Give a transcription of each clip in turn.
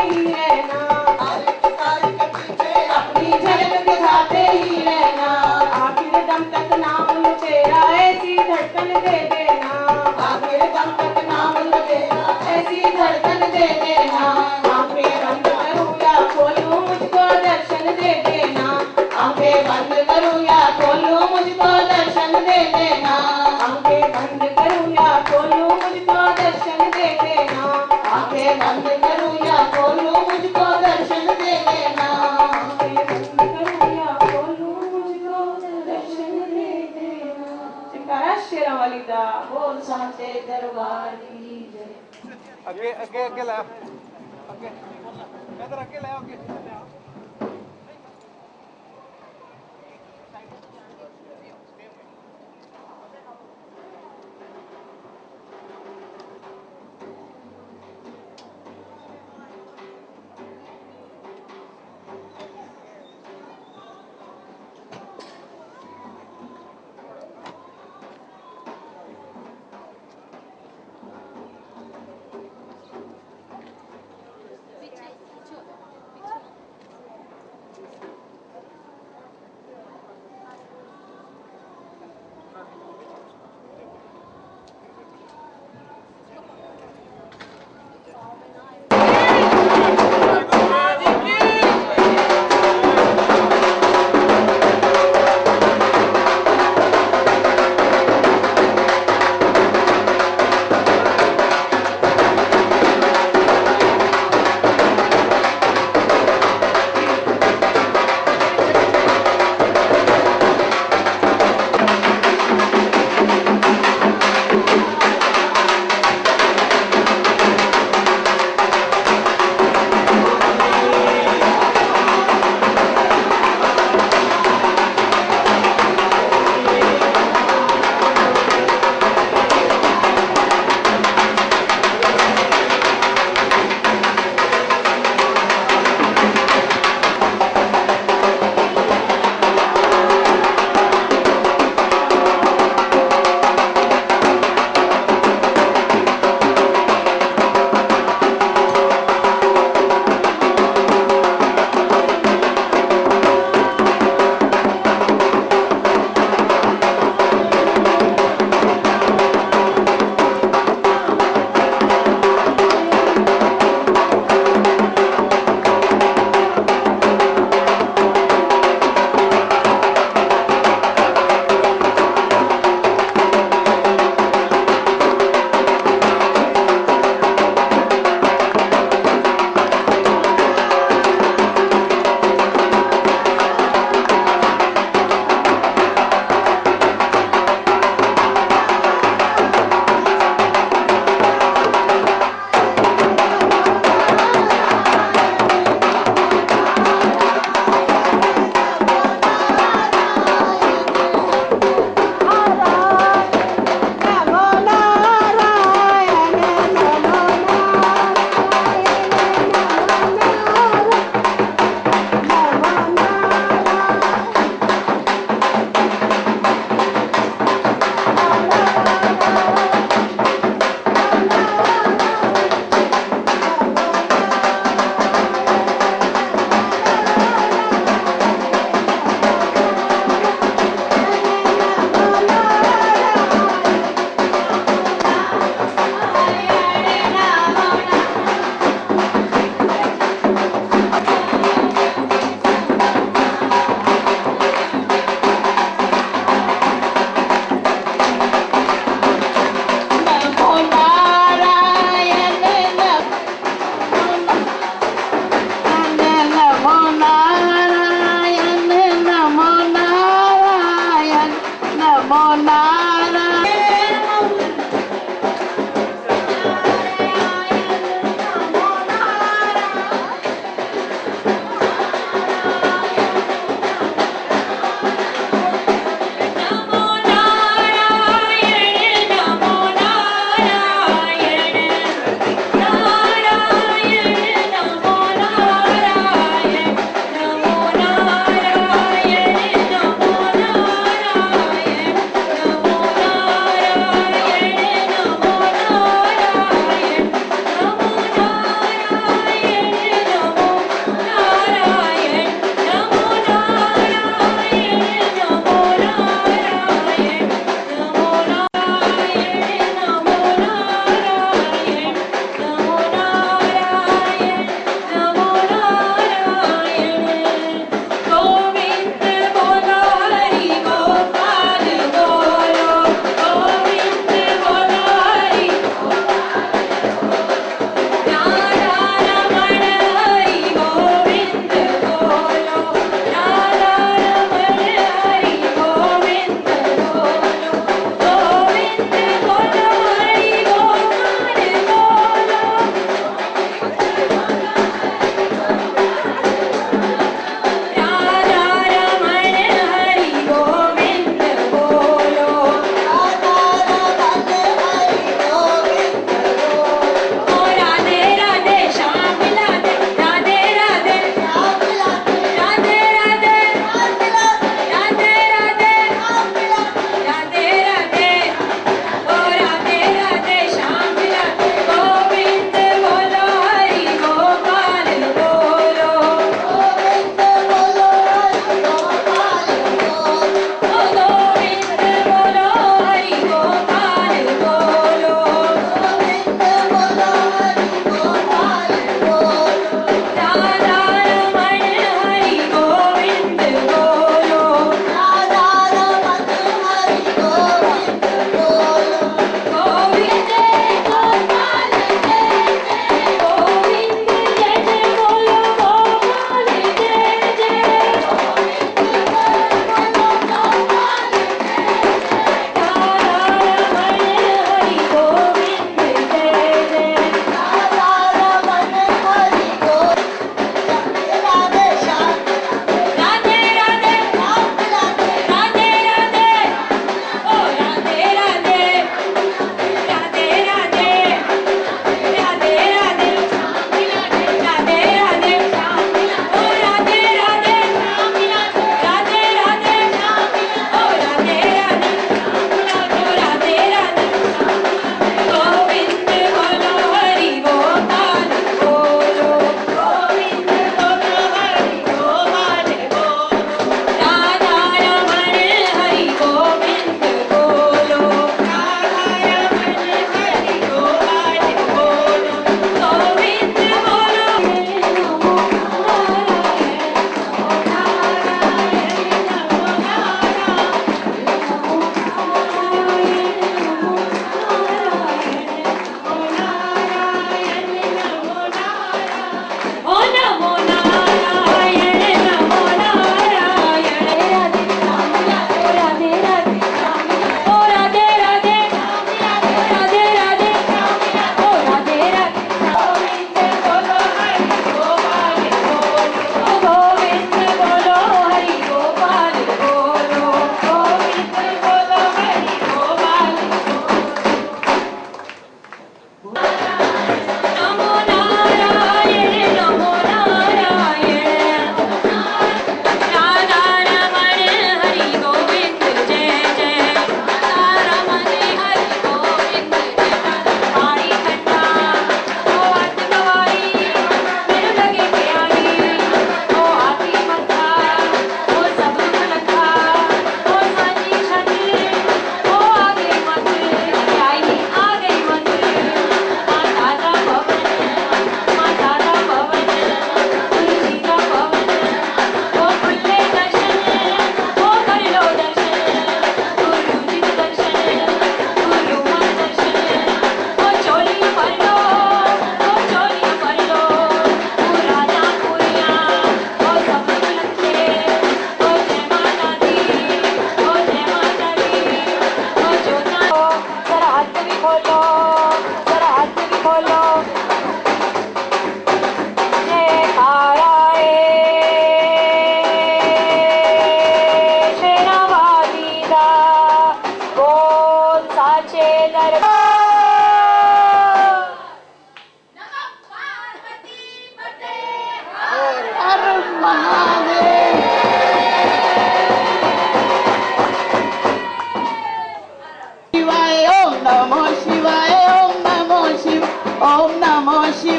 ही रहना, हर एक तारे के पीछे अपनी झलक दिखाते ही रहना, आखिर दम तक नाम लो तेरा ऐसी धड़कन दे देना, आखिर दम तक नाम लो तेरा ऐसी धड़कन दे देना, आंखें बंद करूं या खोलूं मुझको दर्शन दे देना, आंखें बंद करूं या खोलूं मुझको दर्शन दे देना, आंखें बंद करूं या खोलूं मुझको दर्शन दे देना, आंखें बंद करूं या खोलूं मुझको दर्शन दे देना, आंखें बंद करूं या खोलूं मुझको दर्शन दे देना। जयकारा शेरा वाली दा बोल सांचे दरबार की जय। आगे आगे आगे ला आगे इधर आगे ले आगे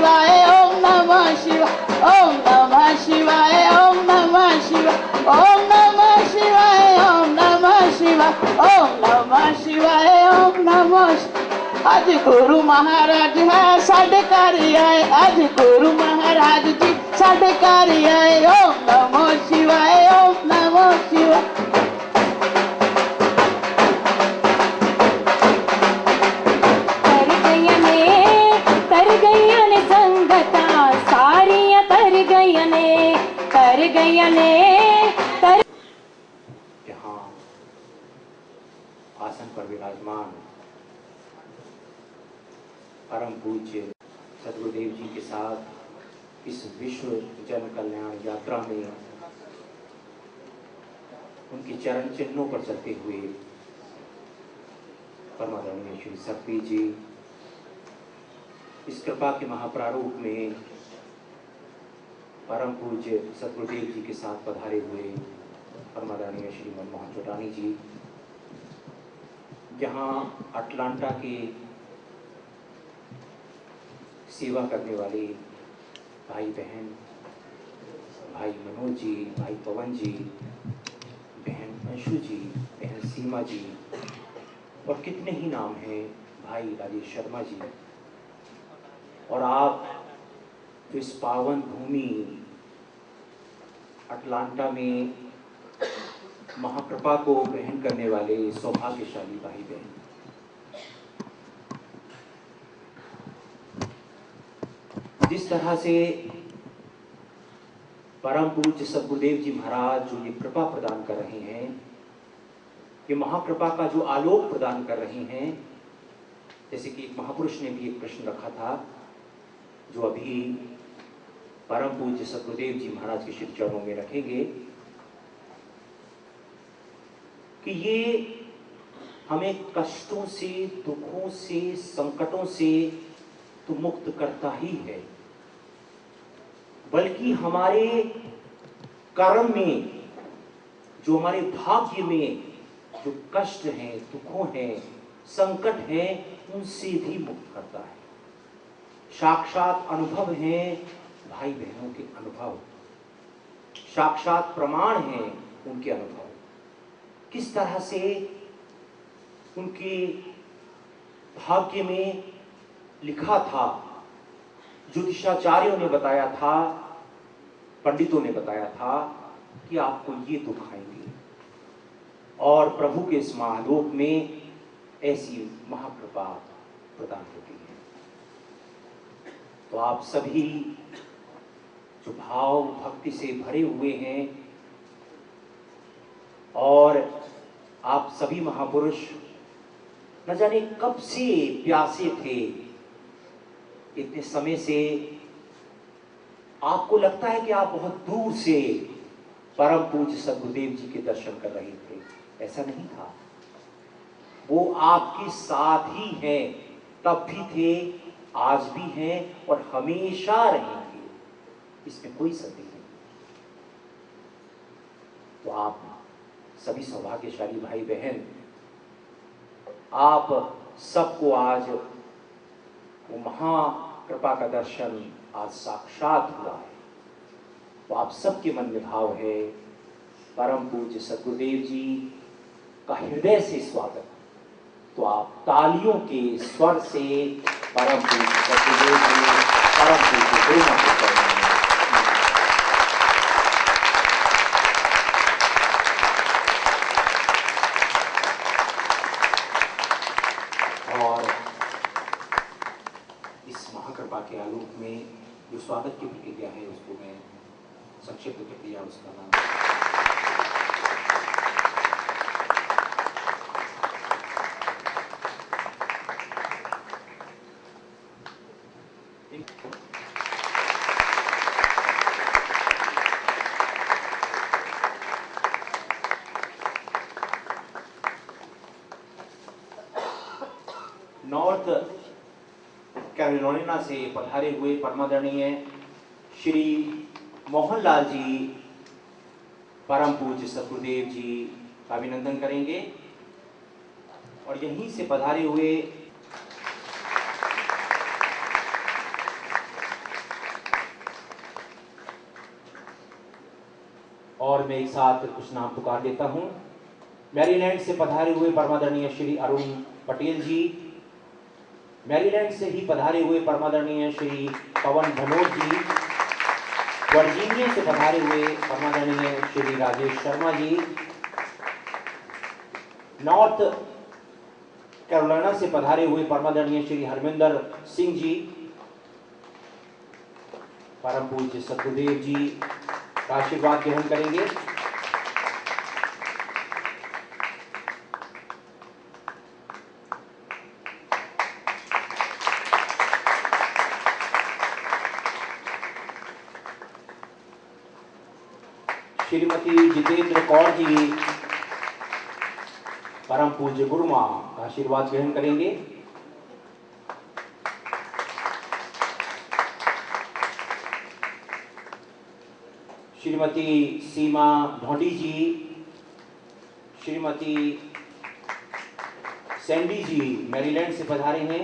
शिवाय ओम नमः शिवाय ओम नमः शिवाय ओम नमः शिवाय ओम नमः शिवाय ओम नमः शिवाय ओम नमः शिवाय ओम नमः आज गुरु महाराज है साढ़े घर आए आज गुरु महाराज जी साढ़े घर आए ओम नमः शिवाय ओम नमः शिवाय कर गईया ने संगता सारिया कर गईया ने यहाँ आसन पर विराजमान परम पूज्य सदगुरुदेव जी के साथ इस विश्व जन कल्याण यात्रा में उनके चरण चिन्हों पर चलते हुए परमादरणीय श्री सतपी जी इस कृपा के महाप्रारूप में परम पूज्य सदगुरुदेव जी के साथ पधारे हुए परमादरणीय श्री मनमोहन चौटानी जी यहाँ अटलांटा के सेवा करने वाले भाई बहन भाई मनोज जी भाई पवन जी बहन अंशु जी बहन सीमा जी और कितने ही नाम हैं भाई राजेश शर्मा जी और आप जो इस पावन भूमि अटलांटा में महाकृपा को ग्रहण करने वाले सौभाग्यशाली भाई बहन जिस तरह से परम पूज्य सदगुरुदेव जी महाराज जो ये कृपा प्रदान कर रहे हैं ये महाकृपा का जो आलोक प्रदान कर रहे हैं जैसे कि एक महापुरुष ने भी एक प्रश्न रखा था जो अभी परम पूज्य सदगुरुदेव जी महाराज के श्री चरणों में रखेंगे कि ये हमें कष्टों से दुखों से संकटों से तो मुक्त करता ही है बल्कि हमारे कर्म में जो हमारे भाग्य में जो कष्ट हैं दुखों हैं संकट हैं उनसे भी मुक्त करता है साक्षात अनुभव हैं भाई बहनों के अनुभव साक्षात प्रमाण हैं उनके अनुभव किस तरह से उनके भाग्य में लिखा था ज्योतिषाचार्यों ने बताया था पंडितों ने बताया था कि आपको ये दुख आएंगे और प्रभु के इस महालोक में ऐसी महाकृपा प्रदान होती है तो आप सभी जो भाव भक्ति से भरे हुए हैं और आप सभी महापुरुष न जाने कब से प्यासे थे इतने समय से आपको लगता है कि आप बहुत दूर से परम पूज्य सदगुरुदेव जी के दर्शन कर रहे थे ऐसा नहीं था वो आपके साथ ही हैं तब भी थे आज भी हैं और हमेशा रहेंगे इसमें कोई संदेह नहीं तो आप सभी सौभाग्यशाली भाई बहन आप सबको आज वो महाकृपा का दर्शन आज साक्षात हुआ है तो आप सबके मन में भाव है परम पूज्य सदगुरुदेव जी का हृदय से स्वागत तो आप तालियों के स्वर से परम पूज्य सदगुरुदेव जी परम पूज्य प्रेमा को करेंगे के आलोक में जो स्वागत की प्रक्रिया है उसको मैं संक्षिप्त प्रक्रिया उसका नाम नॉर्थ कैरोलिना से पधारे हुए परमादरणीय श्री मोहनलाल जी परम पूज्य सदगुरुदेव जी का अभिनंदन करेंगे और यहीं से पधारे हुए और मैं एक साथ कुछ नाम पुकार देता हूं। मैरीलैंड से पधारे हुए परमादरणीय श्री अरुण पटेल जी, मैरीलैंड से ही पधारे हुए परमादरणीय श्री पवन भनोट जी, वर्जीनिया से पधारे हुए परमादरणीय श्री राजेश शर्मा जी, नॉर्थ कैरोलिना से पधारे हुए परमादरणीय श्री हरमिंदर सिंह जी, परम पूज्य सतगुरुदेव जी का आशीर्वाद ग्रहण करेंगे। श्रीमती जितेंद्र कौर जी परम पूज्य गुरुमा का आशीर्वाद ग्रहण करेंगे। श्रीमती सीमा ढोंडी जी, श्रीमती सैंडी जी मैरीलैंड से पधारे हैं,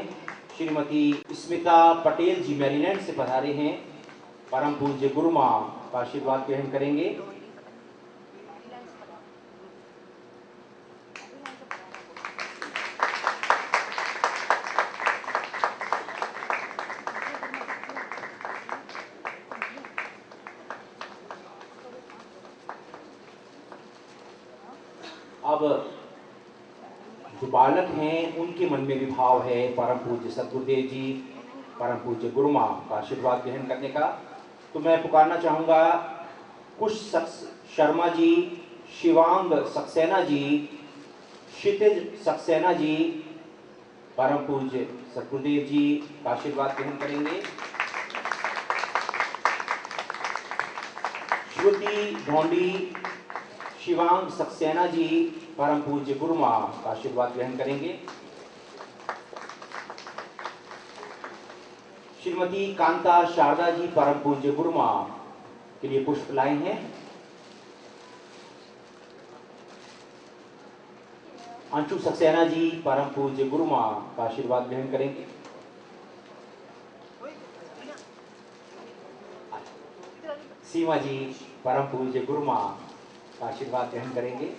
श्रीमती स्मिता पटेल जी मैरीलैंड से पधारे हैं, परम पूज्य गुरुमा का आशीर्वाद ग्रहण करेंगे। अब जो बालक हैं उनके मन में भी भाव है परम पूज्य सतगुरुदेव जी, परम पूज्य गुरुमा का आशीर्वाद ग्रहण करने का। तो मैं पुकारना चाहूँगा कुश शर्मा जी, शिवांग सक्सेना जी, क्षितिज सक्सेना जी, परम पूज्य सतगुरुदेव जी का आशीर्वाद ग्रहण करेंगे। श्रुति ढोंडी, शिवांग सक्सेना जी, परम पूज्य गुरुमा का आशीर्वाद ग्रहण करेंगे। श्रीमती कांता शारदा जी परम पूज्य गुरुमा के लिए पुष्प लाए हैं। अंशु सक्सेना जी परम पूज्य गुरुमा का आशीर्वाद ग्रहण करेंगे। सीमा जी परम पूज्य गुरुमा का आशीर्वाद ग्रहण करेंगे।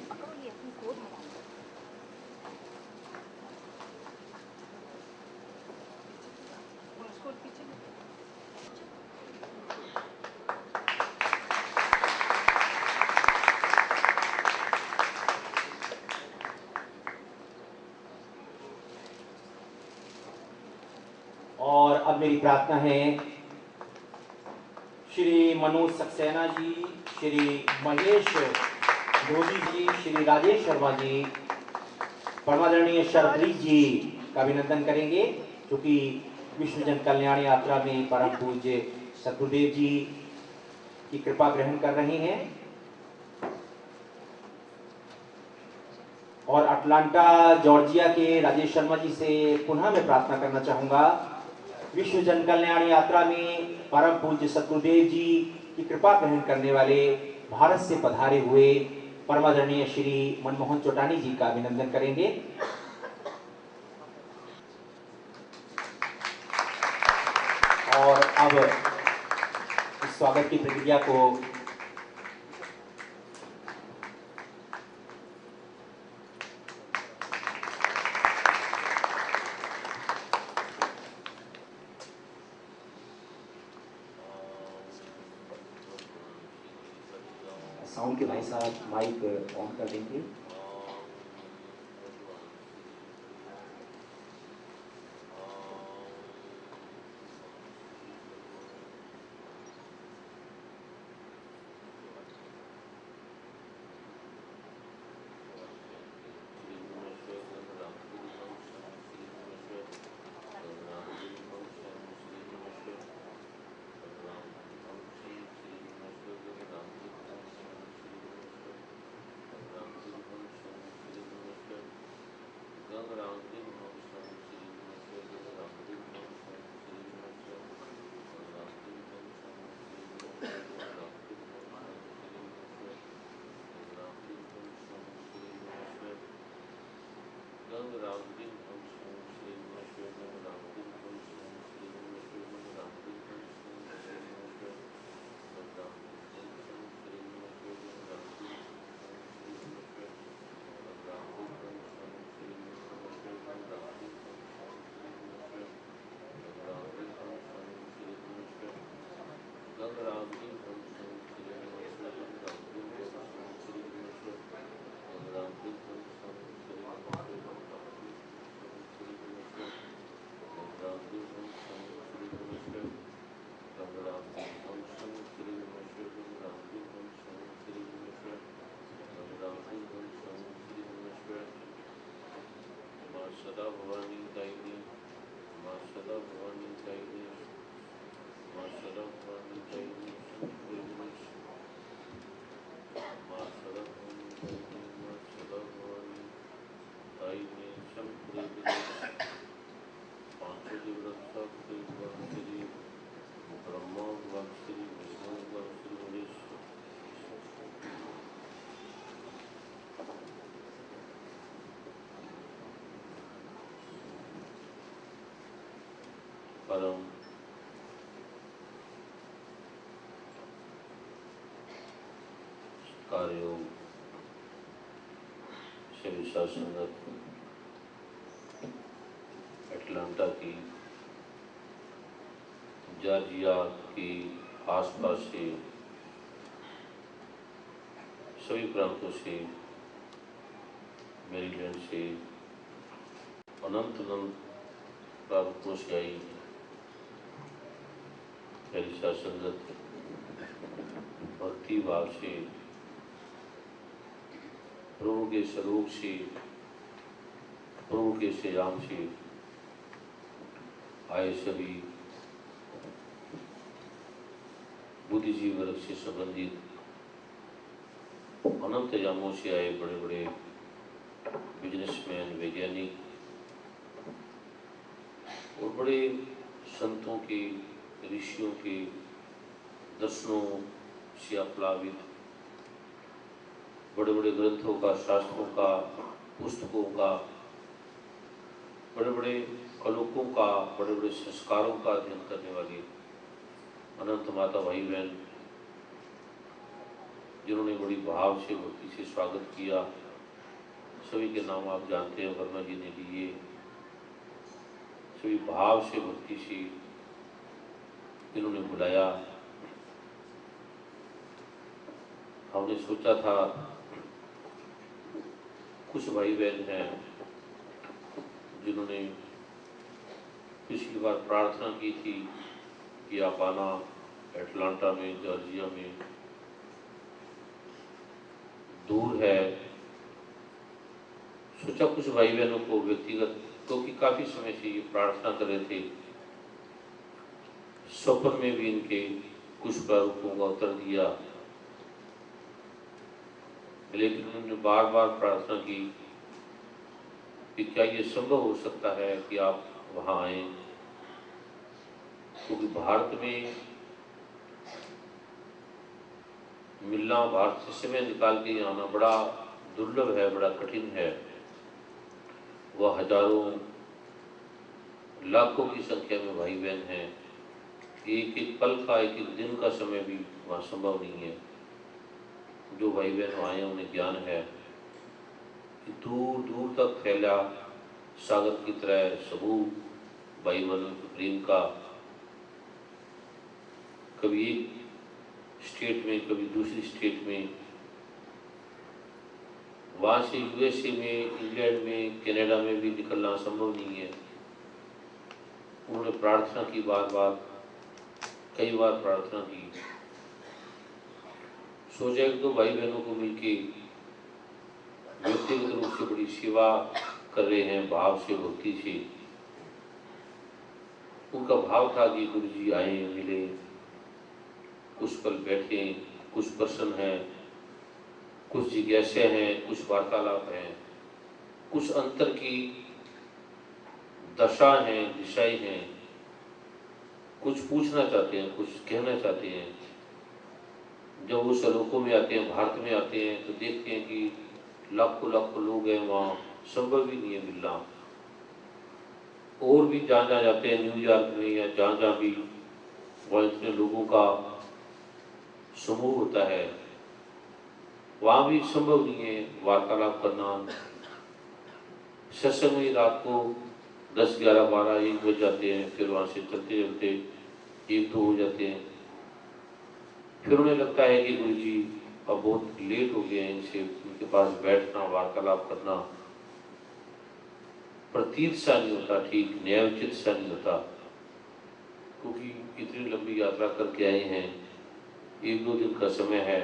और अब मेरी प्रार्थना है श्री मनोज सक्सेना जी, श्री महेश धोबी जी, श्री राजेश शर्मा जी, परमादरणीय शरदीप जी का अभिनंदन करेंगे, जो कि विश्व जन कल्याण यात्रा में परम पूज्य सतगुरुदेव जी की कृपा ग्रहण कर रहे हैं। और अटलांटा जॉर्जिया के राजेश शर्मा जी से पुनः मैं प्रार्थना करना चाहूँगा, विश्व जन कल्याण यात्रा में परम पूज्य सतगुरुदेव जी की कृपा ग्रहण करने वाले भारत से पधारे हुए परमादरणीय श्री मनमोहन चौटानी जी का अभिनंदन करेंगे। और अब इस स्वागत की प्रक्रिया को साउंड के भाई साहब माइक ऑन कर देंगे। सदा भवानी दायिनी माँ सदा भवानी दायिनी माँ सदा भवानी दायिनी माँ सदा भवानी दायिनी माँ सदा भवानी दायिनी शंकर पांचों दिवस श्री ब्रह्मा भगवान श्री विष्णु भगवान श्री महेश परम कार्यों से विशाल संगत अटलांटा की जॉर्जिया की आसपास से सभी प्रांतों से मेरीलैंड से अनंत अनंत प्रांतों से आई मेरी संगत भक्ति भाव से प्रभु के स्वरूप से प्रभु के श्रीराम से आए सभी बुद्धिजीवी वर्ग से संबंधित अनंत यामों से आए बड़े बड़े बिजनेसमैन वैज्ञानिक और बड़े संतों के ऋषियों के दर्शनों से आप्लावित बड़े बड़े ग्रंथों का शास्त्रों का पुस्तकों का बड़े बड़े आलोकों का बड़े बड़े संस्कारों का अध्ययन करने वाली अनंत माता भाई बहन जिन्होंने बड़ी भाव से भक्ति से स्वागत किया, सभी के नाम आप जानते हैं। वर्मा जी ने लिए सभी भाव से भक्ति से इन्होंने बुलाया। हमने सोचा था कुछ भाई बहन हैं जिन्होंने पिछली बार प्रार्थना की थी कि आप आना एटलांटा में जॉर्जिया में दूर है। सोचा कुछ भाई बहनों को व्यक्तिगत, क्योंकि काफी समय से ये प्रार्थना कर रहे थे, स्वप्न में भी इनके कुछ प्रारूपों का उत्तर दिया, लेकिन उन्होंने बार बार प्रार्थना की कि क्या ये संभव हो सकता है कि आप वहाँ आए, क्योंकि भारत में मिलना, भारत से समय निकाल के यहाँ आना बड़ा दुर्लभ है, बड़ा कठिन है। वह हजारों लाखों की संख्या में भाई बहन हैं, एक एक पल का एक एक दिन का समय भी वहाँ संभव नहीं है। जो भाई बहन आए उन्हें ज्ञान है कि दूर दूर तक फैला सागर की तरह समूह भाई बहनों के प्रेम का, कभी एक स्टेट में कभी दूसरी स्टेट में, वहाँ से यूएसए में, इंग्लैंड में, कनाडा में भी निकलना संभव नहीं है। उन्होंने प्रार्थना की, बार बार कई बार प्रार्थना की। सोचा कि तो भाई बहनों को मिलके व्यक्तिगत रूप से बड़ी सेवा कर रहे हैं, भाव से भक्ति से। उनका भाव था कि गुरु जी आए, मिले, कुछ पल बैठे, कुछ प्रश्न हैं, कुछ जिज्ञासा हैं, कुछ वार्तालाप हैं, कुछ अंतर की दशा हैं, दिशाएं हैं, कुछ पूछना चाहते हैं, कुछ कहना चाहते हैं। जब वो सलोकों में आते हैं, भारत में आते हैं, तो देखते हैं कि लाखों लाखों लोग हैं वहाँ, संभव भी नहीं है मिलना। और भी जहाँ जहाँ जाते हैं, न्यूयॉर्क में या जहाँ जहाँ भी वहाँ इतने लोगों का समूह होता है, वहाँ भी संभव नहीं है वार्तालाप करना। सत्संग में रात को 10, 11, 12, 1 बज जाते हैं, फिर वहाँ से चलते चलते 1, 2 हो जाते हैं। फिर उन्हें लगता है कि गुरु जी अब बहुत लेट हो गए हैं, इनसे उनके पास बैठना वार्तालाप करना प्रतीत सा नहीं होता, ठीक न्यायोचित सा नहीं होता, क्योंकि इतनी लंबी यात्रा करके आए हैं, 1-2 दिन का समय है।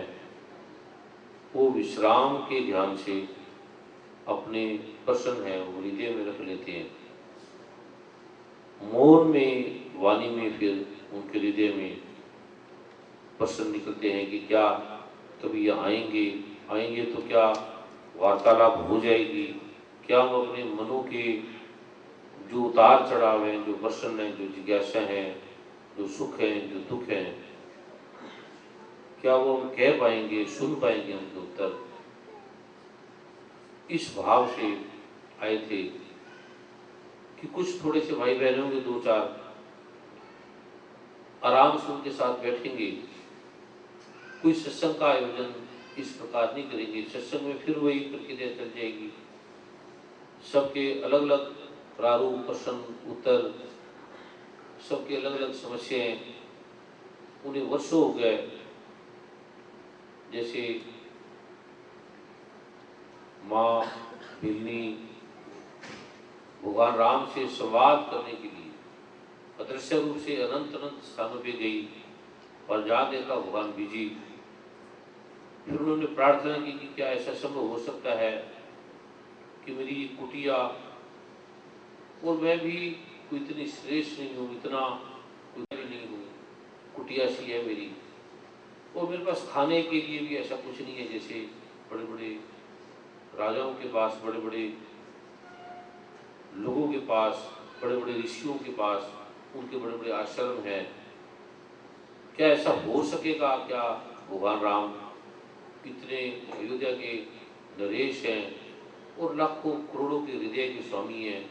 वो विश्राम के ध्यान से अपने प्रश्न है वो हृदय में रख लेते हैं। मौन में, वाणी में फिर उनके हृदय में प्रश्न निकलते हैं कि क्या कभी ये आएंगे तो क्या वार्तालाप हो जाएगी, क्या हम अपने मनों के जो उतार चढ़ाव हैं, जो प्रश्न हैं, जो जिज्ञासा हैं, जो सुख हैं, जो दुख हैं, क्या वो हम कह पाएंगे, सुन पाएंगे उनके उत्तर। इस भाव से आए थे कि कुछ थोड़े से भाई बहन होंगे, 2-4 आराम से उनके साथ बैठेंगे, कोई सत्संग का आयोजन इस प्रकार नहीं करेंगे। सत्संग में फिर वही प्रक्रिया चल जाएगी, सबके अलग अलग प्रारूप, प्रश्न उत्तर, सबके अलग अलग समस्याएं। उन्हें वर्षों हो गए जैसे माँ बिल्ली भगवान राम से संवाद करने के लिए अदृश्य रूप से अनंत अनंत स्थानों पे गई और जहाँ देखा भगवान बिजी। फिर उन्होंने प्रार्थना की कि क्या ऐसा संभव हो सकता है कि मेरी कुटिया, और मैं भी कोई इतनी श्रेष्ठ नहीं हूँ, इतना कोई भी नहीं हूँ, कुटिया सी है मेरी, और मेरे पास खाने के लिए भी ऐसा कुछ नहीं है जैसे बड़े बड़े राजाओं के पास, बड़े बड़े लोगों के पास, बड़े बड़े ऋषियों के पास उनके बड़े बड़े आश्रम हैं। क्या ऐसा हो सकेगा? क्या भगवान राम इतने अयोध्या के नरेश हैं और लाखों करोड़ों के हृदय के स्वामी हैं,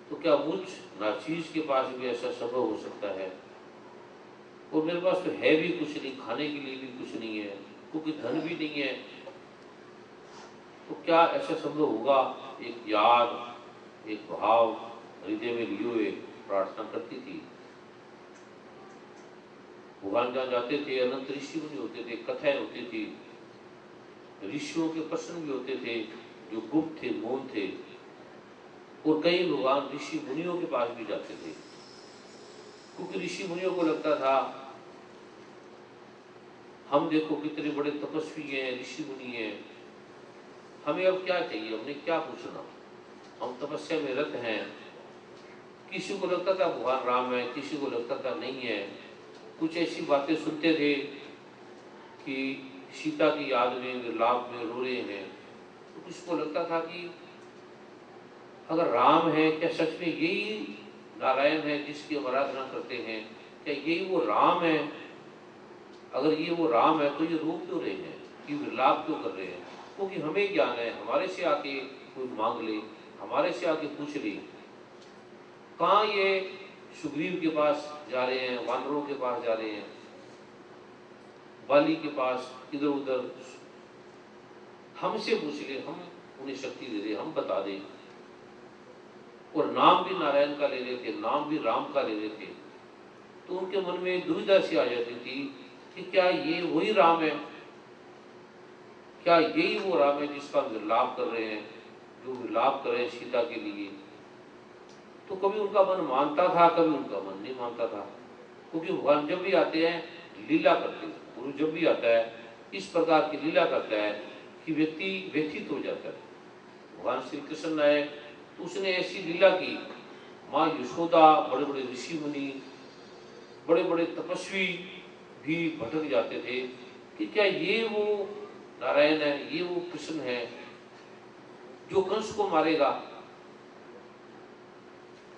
तो क्या मुझ नाचीज के पास भी ऐसा संभव हो सकता है? और मेरे पास तो है भी कुछ नहीं, खाने के लिए भी कुछ नहीं है, क्योंकि धन भी नहीं है, तो क्या ऐसा संभव होगा? एक याद, एक भाव हृदय में लिए हुए प्रार्थना करती थी। भगवान जहाँ जाते थे अनंत ऋषि मुनि होते थे, कथाएं होती थी, ऋषियों के प्रश्न भी होते थे जो गुप्त थे, मौन थे, और कई भगवान ऋषि मुनियों के पास भी जाते थे, क्योंकि ऋषि मुनियों को लगता था हम देखो कितने बड़े तपस्वी हैं, ऋषि मुनि हैं, हमें अब क्या चाहिए, हमने क्या पूछना, हम तपस्या में रत हैं। किसी को लगता था भगवान राम है, किसी को लगता था नहीं है। कुछ ऐसी बातें सुनते थे कि सीता की याद में, विलाप में रो रहे हैं, तो किसी को लगता था कि अगर राम है, क्या सच में यही नारायण है जिसकी हम आराधना करते हैं? क्या यही वो राम है? अगर ये वो राम है तो ये रो क्यों रहे हैं, ये विलाप क्यों कर रहे हैं? क्योंकि हमें ज्ञान है, हमारे से आके कोई मांग ले, हमारे से आके पूछ ले। कहाँ ये सुग्रीव के पास जा रहे हैं, वानरों के पास जा रहे हैं, बाली के पास, इधर उधर, हमसे पूछ ले, हम उन्हें शक्ति दे दे, हम बता दें। और नाम भी नारायण का ले रहे थे, नाम भी राम का ले रहे थे, तो उनके मन में दुविधा सी आ जाती थी कि क्या ये वही राम है, क्या यही वो राम है जिसका विलाप कर रहे हैं, जो विलाप कर रहे हैं सीता के लिए? तो कभी उनका मन मानता था, कभी उनका मन नहीं मानता था, क्योंकि भगवान जब भी आते हैं लीला करते हैं। गुरु जब भी आता है इस प्रकार की लीला करता है कि व्यक्ति व्यथित हो जाता है। भगवान श्री कृष्ण आए तो उसने ऐसी लीला की, माँ यशोदा, बड़े बड़े ऋषि मुनि, बड़े बड़े तपस्वी भी भटक जाते थे कि क्या ये वो नारायण है, ये वो कृष्ण है जो कंस को मारेगा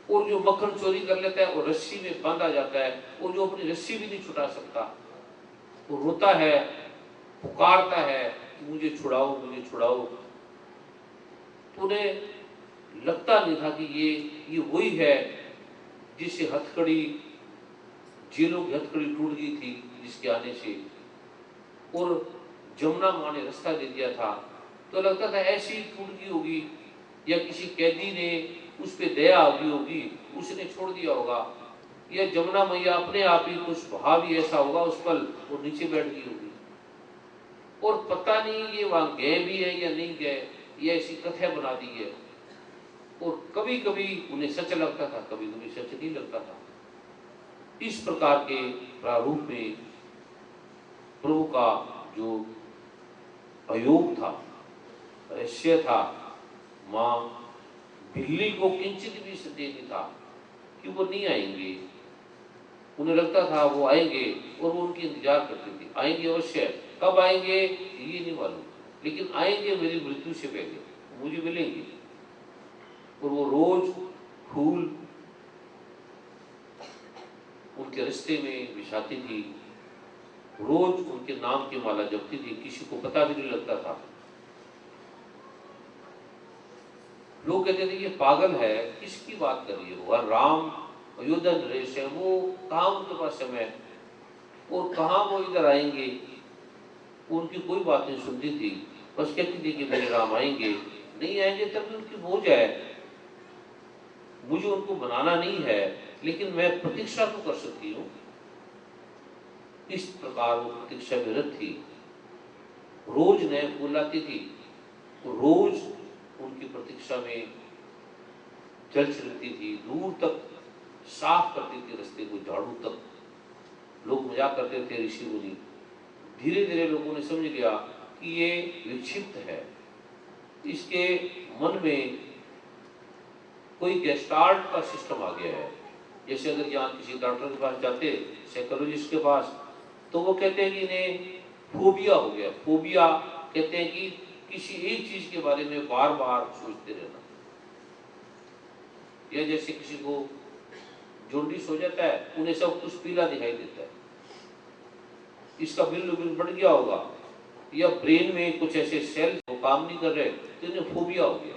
और जो मक्खन चोरी कर लेता है और रस्सी में बांधा जाता है और जो अपनी रस्सी भी नहीं छुटा सकता, वो रोता है, पुकारता है कि मुझे छुड़ाओ, मुझे छुड़ाओ। तो उन्हें लगता नहीं था कि ये वही है जिससे हथकड़ी, जेलों की हथकड़ी टूट गई थी जिसके आने से, और जमुना माँ ने रास्ता दे दिया था। तो लगता था ऐसी टूट गई होगी या किसी कैदी ने उस पर दया आ गई होगी, उसने छोड़ दिया होगा। या जमुना मैया अपने आप ही कुछ भाव ही ऐसा होगा उस पल वो नीचे बैठ गई होगी, और पता नहीं ये वहां गए भी है या नहीं गए, ये ऐसी कथा बना दी है। और कभी कभी उन्हें सच लगता था, कभी कभी सच नहीं लगता था। इस प्रकार के प्रारूप में प्रभु का जो अयोग था, रहस्य था, माँ बिल्ली को किंचित भी संदेह नहीं था कि वो नहीं आएंगे। उन्हें लगता था वो आएंगे और वो उनकी इंतजार करती थी, आएंगे अवश्य, कब आएंगे ये नहीं मालूम, लेकिन आएंगे मेरी मृत्यु से पहले, मुझे मिलेंगे। और वो रोज फूल उनके रिश्ते में बिछाती थी, रोज उनके नाम की माला जपती थी, किसी को पता भी नहीं लगता था। लोग कहते थे ये पागल है, किसकी बात कर रही है, वह राम अयोध्या नरेश है, वो कहाँ उनके पास समय और कहाँ वो इधर आएंगे। उनकी कोई बात नहीं सुनती थी, बस कहती थी कि मेरे राम आएंगे, नहीं आएंगे तब भी उनकी बोझ है, मुझे उनको बनाना नहीं है, लेकिन मैं प्रतीक्षा तो कर सकती हूँ। इस प्रकार वो प्रतीक्षा में रत थी। रोज नए फूल लाती थी, रोज उनकी प्रतीक्षा में जल छिड़कती थी, दूर तक साफ करती थी रास्ते को, झाड़ू तक। लोग मजाक करते थे ऋषि मुनि। धीरे धीरे लोगों ने समझ लिया कि ये विक्षिप्त है, इसके मन में कोई गेस्टाल्ट का सिस्टम आ गया है। जैसे अगर यहाँ किसी डॉक्टर के पास जाते, साइकोलॉजिस्ट के पास, तो वो कहते हैं कि इन्हें फोबिया हो गया। फोबिया कहते हैं कि किसी एक चीज के बारे में बार बार सोचते रहना, या जैसे किसी को जॉन्डिस हो जाता है, उन्हें सब कुछ पीला दिखाई देता है, इसका बिल्कुल बढ़ गया होगा, या ब्रेन में कुछ ऐसे सेल वो काम नहीं कर रहे, तो इन्हें फोबिया हो गया।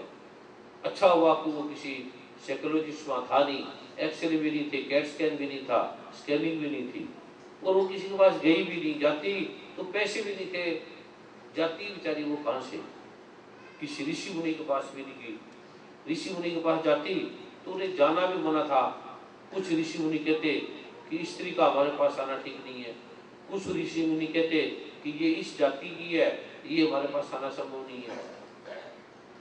अच्छा हुआ कि वो किसी साइकोलॉजिस्ट वहाँ था नहीं, एक्सरे भी नहीं थे, कैट स्कैन भी नहीं था, स्कैनिंग भी नहीं थी, और वो किसी के पास गई भी नहीं, जाती तो पैसे भी नहीं थे, जाती बेचारी वो कहाँ से, किसी ऋषि मुनि के पास भी नहीं गई। ऋषि मुनि के पास जाती तो उन्हें जाना भी मना था। कुछ ऋषि मुनि कहते कि स्त्री का हमारे पास आना ठीक नहीं है, कुछ ऋषि मुनि कहते कि ये इस जाति की है, ये हमारे पास आना संभव नहीं है।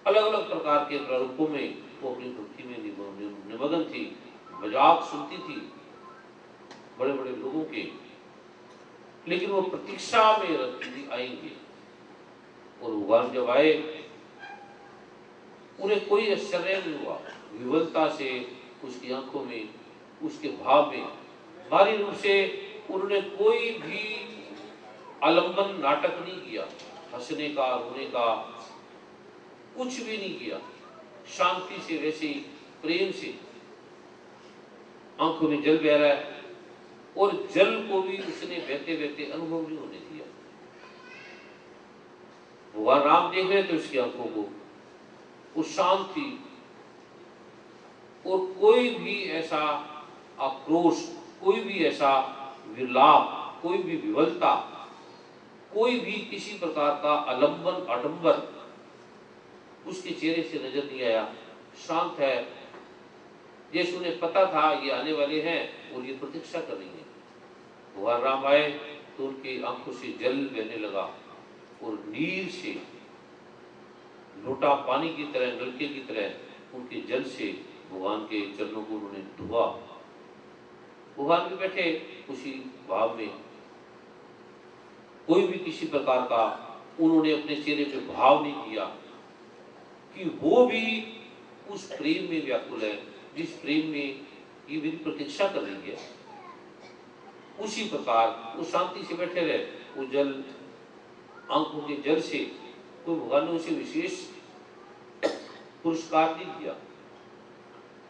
अलग अलग प्रकार के प्रारूपों में वो अपनी भक्ति में निमग्न थी, मजाक सुनती थी बड़े बड़े लोगों के, लेकिन वो प्रतीक्षा में रखती थी आएंगे। और भगवान जब आए उन्हें कोई आश्चर्य नहीं हुआ, विवलता से उसकी आंखों में, उसके भाव में भारी रूप से उन्होंने कोई भी आलंबन नाटक नहीं किया, हंसने का, रोने का कुछ भी नहीं किया। शांति से, वैसे ही प्रेम से, आंखों में जल बह रहा है और जल को भी उसने बहते बहते अनुभव नहीं होने दिया। भगवान राम देख रहे थे उसकी आंखों को, वो शांत थी, और कोई भी ऐसा आक्रोश, कोई भी ऐसा विलाप, कोई भी विवलता, कोई भी किसी प्रकार का आलंबन आडंबर उसके चेहरे से नजर नहीं आया। शांत है, जैसे उन्हें पता था ये आने वाले हैं और ये प्रतीक्षा कर रही है। भगवान राम आए तो उनकी आंखों से जल बहने लगा, और नीर से, लोटा पानी की तरह, नलके की तरह उनके जल से भगवान के चरणों को उन्होंने धुआ। भगवान भी बैठे उसी भाव में, कोई भी किसी प्रकार का उन्होंने अपने चेहरे पे भाव नहीं किया कि वो भी उस प्रेम में व्याकुल है जिस प्रेम में ये मेरी प्रतीक्षा कर रही है। उसी प्रकार वो शांति से बैठे रहे। वो जल, आंखों के जल से कोई भगवान ने उसे विशेष पुरस्कार नहीं दिया।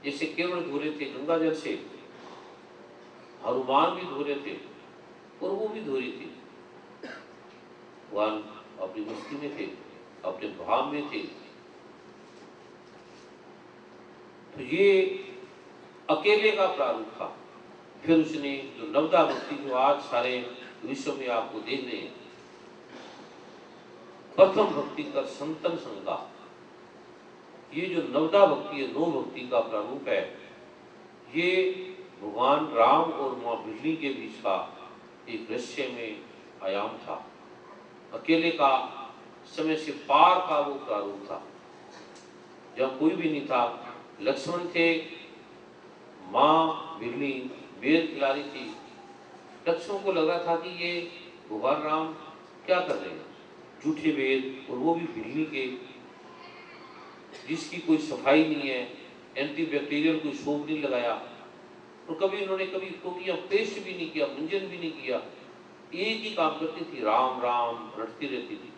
जैसे केवल धो रहे थे गंगा जल से, हनुमान भी धो रहे थे और वो भी धो रही थी। भगवान अपनी मस्ती में थे, अपने भाव में थे। तो ये अकेले का प्रारूप था। फिर उसने जो नवदा भक्ति जो आज सारे विश्व में आपको देख रहे हैं, प्रथम भक्ति का संतन संगा, ये जो नवदा भक्ति है, नौ भक्ति का प्रारूप है, ये भगवान राम और माँ बिजली के बीच का एक रहस्य में आयाम था। अकेले का समय से पार का वो प्रारूप था, जब कोई भी नहीं था। लक्ष्मण थे, माँ बिजली वेद खिला रही थी। लक्ष्मण को लग रहा था कि ये भगवान राम क्या कर रहे हैं, झूठे वेद, और वो भी बिजली के, जिसकी कोई सफाई नहीं है, एंटी बैक्टीरियल कोई सोप नहीं लगाया, और कभी इन्होंने कभी टोटियां पेस्ट भी नहीं किया, मंजन भी नहीं किया, एक ही काम करती थी, राम राम रटती रहती थी।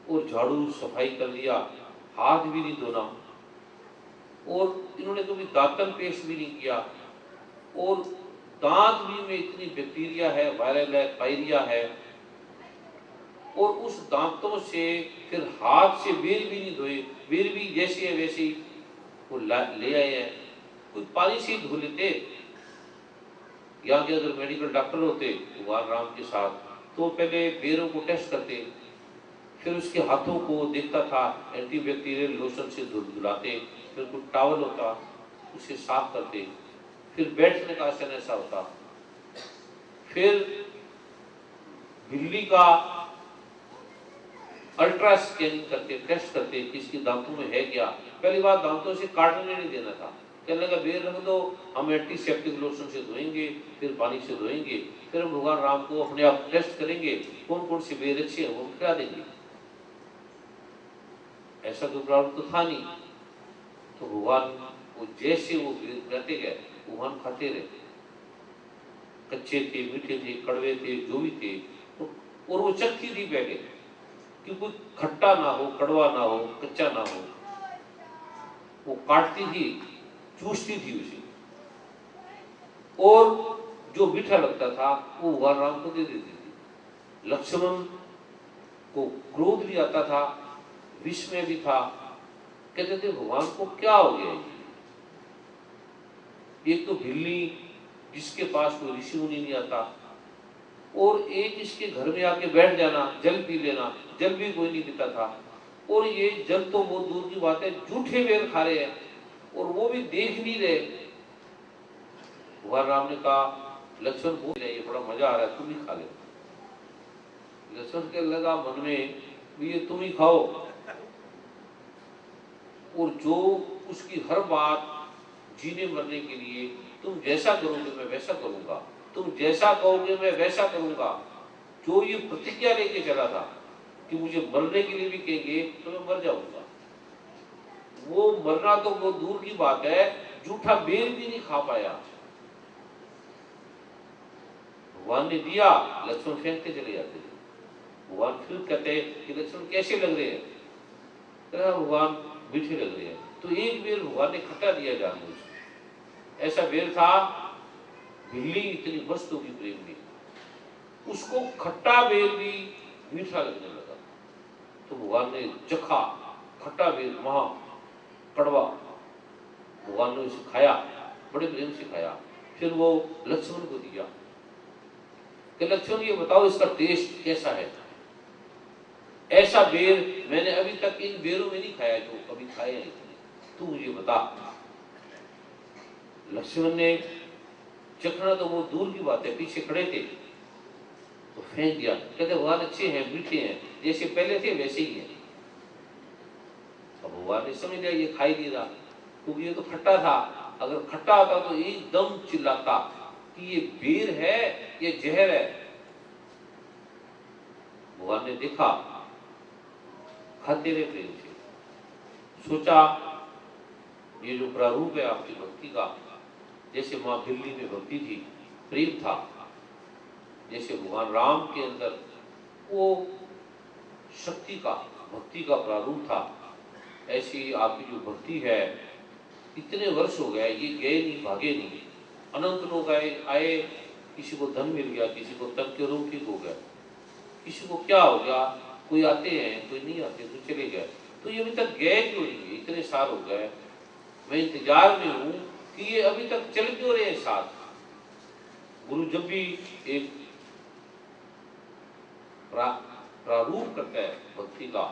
और झाड़ू सफाई कर लिया, हाथ भी नहीं धोना, और इन्होंने कभी दांतन पेस्ट भी नहीं किया, और दांत भी में इतनी बैक्टीरिया है, वायरल है, पायरिया है, और उस दांतों से फिर हाथ से बेर भी नहीं धोए, बेर भी जैसे है वैसे ही वो ले आए हैं। कोई पानी से धो लेते। यहाँ के अगर मेडिकल डॉक्टर होते भगवान राम के साथ, तो पहले बेरों को टेस्ट करते, फिर उसके हाथों को देखता था, एंटीबैक्टीरियल लोशन से धुलाते, फिर कोई टॉवल होता उसे साफ करते, फिर बैठने का आसन ऐसा होता, फिर बिल्ली का अल्ट्रा स्कैनिंग करते, टेस्ट करते कि इसकी दांतों में है क्या। पहली बार दांतों से काटने नहीं देना था, कहने लगा बेर रख दो, हम एंटीसेप्टिक लोशन से धोएंगे, फिर पानी से धोएंगे, फिर हम भगवान राम को अपने आप टेस्ट करेंगे, कौन कौन से बेर अच्छे हैं वो खिला देंगे। ऐसा तो प्रारूप तो था नहीं। तो भगवान वो जैसे वो बेर खिलाते गए, भगवान खाते रहे, कच्चे थे, मीठे थे, कड़वे थे, जो भी थे, और वो चखती थी पहले कि कोई खट्टा ना हो, कड़वा ना हो, कच्चा ना हो। वो काटती थी, चूसती थी उसे, और जो मीठा लगता था वो भगवान राम को दे देती थी। लक्ष्मण को क्रोध भी आता था, विष में भी था, कहते थे भगवान को क्या हो गया। एक तो बिल्ली जिसके पास कोई ऋषि मुनि नहीं आता, और एक इसके घर में आके बैठ जाना, जल पी लेना, जल भी कोई नहीं पीता था, और ये जल तो बहुत दूर की बात है, झूठे बेर खा रहे हैं, और वो भी देख नहीं रहे। भगवान राम ने कहा लक्ष्मण बोल रहे, ये बड़ा मजा आ रहा है, तुम ही खा ले। लक्ष्मण के लगा मन में भी ये तुम ही खाओ, और जो उसकी हर बात जीने मरने के लिए, तुम जैसा करोगे मैं वैसा करूंगा, तुम जैसा कहोगे मैं वैसा करूंगा। जो ये प्रतिज्ञा लेके चला था कि मुझे मरने के लिए भी कहेंगे तो मैं मर जाऊंगा, वो मरना तो वो दूर की बात है, जूठा बेर भी नहीं खा पाया। भगवान ने दिया, लक्ष्मण फेंकते चले जाते थे। भगवान फिर कहते कि लक्ष्मण कैसे लग रहे हैं, भगवान मीठे लग रहे हैं। तो एक बेर भगवान ने खट्टा दिया जानबूझ, ऐसा बेर था, बिल्ली इतनी मस्त होगी प्रेम में, उसको खट्टा बेर भी मीठा लगने लगा। तो भगवान ने चखा, खट्टा बेर महा कड़वा, भगवान ने उसे खाया, बड़े प्रेम से खाया। फिर वो लक्ष्मण को दिया कि लक्ष्मण ये बताओ इसका टेस्ट कैसा है। ऐसा बेर मैंने अभी तक इन बेरों में नहीं खाया जो कभी खाए हैं, तू मुझे बता। लक्ष्मण ने चखना तो वो दूर की बात है, पीछे खड़े थे, तो फेंक दिया, कहते भगवान अच्छे हैं, मीठे हैं, जैसे पहले थे वैसे ही है। अब भगवान ने समझ लिया ये खाई नहीं रहा, क्योंकि ये तो खट्टा था, अगर खट्टा होता तो एकदम चिल्लाता कि ये बेर है ये जहर है। भगवान ने देखा, खाते रहे प्रेम से, सोचा ये जो प्रारूप है आपकी भक्ति का, जैसे माँ बिल्ली में भक्ति थी, प्रेम था, जैसे भगवान राम के अंदर वो शक्ति का, भक्ति का प्रारूप था, ऐसी आपकी जो भक्ति है, इतने वर्ष हो गए, ये गए नहीं, भागे नहीं, अनंत लोग आए, किसी को धन मिल गया, किसी को तन के रोग ठीक हो गया, किसी को क्या हो गया, कोई आते हैं कोई नहीं आते, तो चले गए। तो ये अभी तक गए क्यों नहीं, इतने साल हो गए, मैं इंतजार में हूं कि ये अभी तक चल क्यों रहे हैं साथ। गुरु जब भी एक प्रारूप करता है भक्ति का,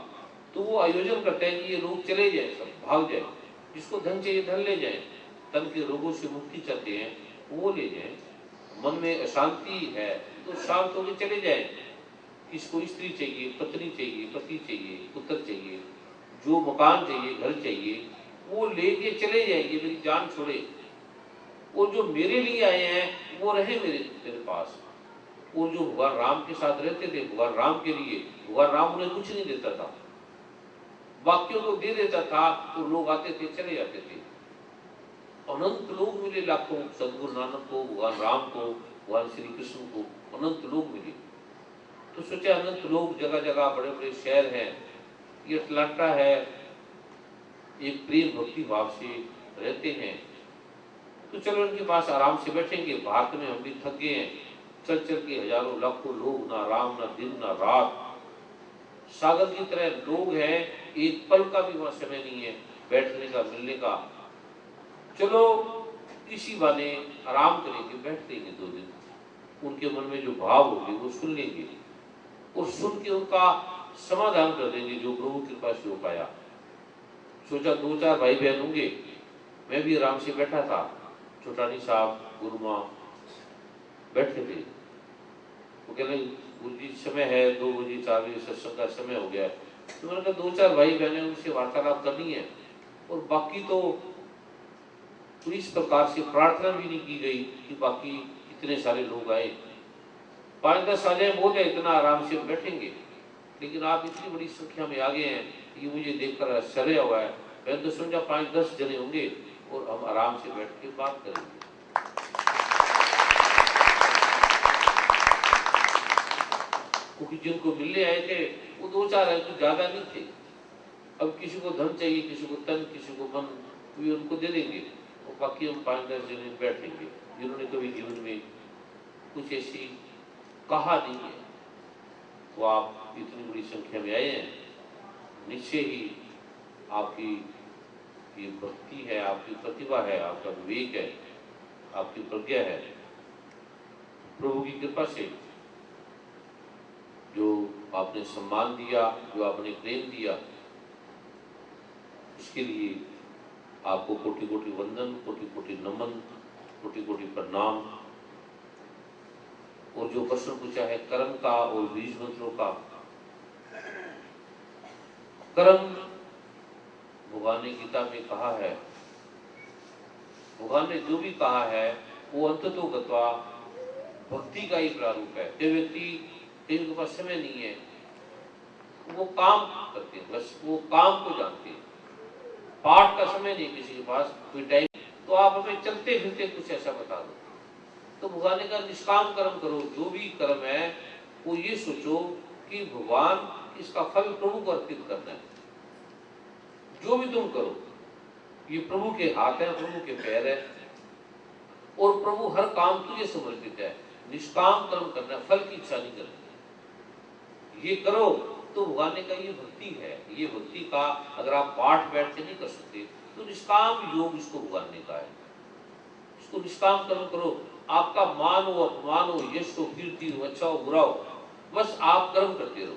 तो वो आयोजन करता है कि ये लोग चले जाए, सब भाग जाए, जिसको धन चाहिए धन ले जाए, तन के रोगों से मुक्ति चाहते हैं वो ले जाएं। मन में अशांति है तो शांत होकर चले जाएं। किसको स्त्री चाहिए, पत्नी चाहिए, पति चाहिए, पुत्र चाहिए, जो मकान चाहिए, घर चाहिए, वो लेके चले जाएंगे, मेरी जान छोड़े। वो जो मेरे लिए आए हैं वो रहे मेरे पास। और जो भगवान राम के साथ रहते थे, भगवान राम के लिए, भगवान राम उन्हें कुछ नहीं देता था, वाक्यों को दे देता था तो लोग आते थे चले जाते थे। अनंत लोग मिले, लाखों, सदगुरु नानक को, भगवान राम को, भगवान श्री कृष्ण को अनंत लोग मिले। तो सोचे अनंत लोग, जगह जगह बड़े बड़े शहर हैं, ये अटलांटा है, एक प्रेम भक्ति भाव से रहते हैं, तो चलो उनके पास आराम से बैठेंगे। भारत में हम भी थक गए हैं, चल चल के हजारों लाखों लोग, ना राम ना दिन ना रात, सागर की तरह लोग हैं, एक पल का भी वहां समय नहीं है बैठने का, मिलने का। चलो इसी बहाने आराम करेंगे, बैठ लेंगे 2 दिन, उनके मन में जो भाव होंगे वो सुन लेंगे और सुन के उनका समाधान कर देंगे जो प्रभु कृपा से हो पाया। सोचा 2-4 भाई बहन होंगे, मैं भी आराम से बैठा था, छोटानी साहब, गुरु माँ बैठे थे। वो कह रहे गुरु जी समय है, 2 बजे 4 बजे सत्संग का समय हो गया है। तो मैंने कहा 2-4 भाई बहने उनसे वार्तालाप करनी है, और बाकी तो इस प्रकार से प्रार्थना भी नहीं की गई कि बाकी इतने सारे लोग आए। 5-10 आ जाए बहुत है, इतना आराम से बैठेंगे, लेकिन आप इतनी बड़ी संख्या में आ गए हैं, ये मुझे देखकर आश्चर्य हुआ है। मैं तो समझा 5-10 जने होंगे और हम आराम से बैठ के बात करेंगे। क्योंकि जिनको मिलने आए थे वो 2-4 है, तो ज्यादा नहीं थे। अब किसी को धन चाहिए, किसी को तन, किसी को मन, भी उनको दे देंगे, और बाकी हम 5-10 जने बैठेंगे जिन्होंने कभी जीवन में कुछ ऐसी कहा नहीं है। वो आप इतनी बड़ी संख्या में आए हैं, निश्चय ही आपकी ये भक्ति है, आपकी प्रतिभा है, आपका विवेक है, आपकी प्रज्ञा है। प्रभु की कृपा से जो आपने सम्मान दिया, जो आपने प्रेम दिया, उसके लिए आपको कोटि कोटि वंदन, कोटि कोटि नमन, कोटि कोटि प्रणाम। और जो प्रश्न पूछा है कर्म का और बीज मंत्रों का, कर्म भगवान ने गीता में कहा है, भगवान ने जो भी कहा है वो अंततो गत्वा भक्ति का ही प्रारूप है। जो व्यक्ति जिनके पास समय नहीं है वो काम करते हैं, बस वो काम को जानते हैं, पाठ का समय नहीं किसी के पास, कोई टाइम, तो आप हमें चलते फिरते कुछ ऐसा बता दो। तो भगवान ने कहा निष्काम कर्म करो, जो भी कर्म है वो ये सोचो कि भगवान इसका फल प्रभु को अर्पित करना है। जो भी तुम करो ये प्रभु के हाथ है, प्रभु के पैर है, और प्रभु हर काम तुझे समर्पित है। निष्काम कर्म करना, फल की इच्छा नहीं करनी, ये करो। तो भगवान ने कहा ये भक्ति है। ये भक्ति का अगर आप पाठ बैठ के नहीं कर सकते तो निष्काम योग इसको भगवान ने कहा है। इसको निष्काम कर्म करो, आपका मान हो, अपमान हो, यश हो, कीर्ति हो, अच्छा हो, बुरा हो, बस आप कर्म करते रहो।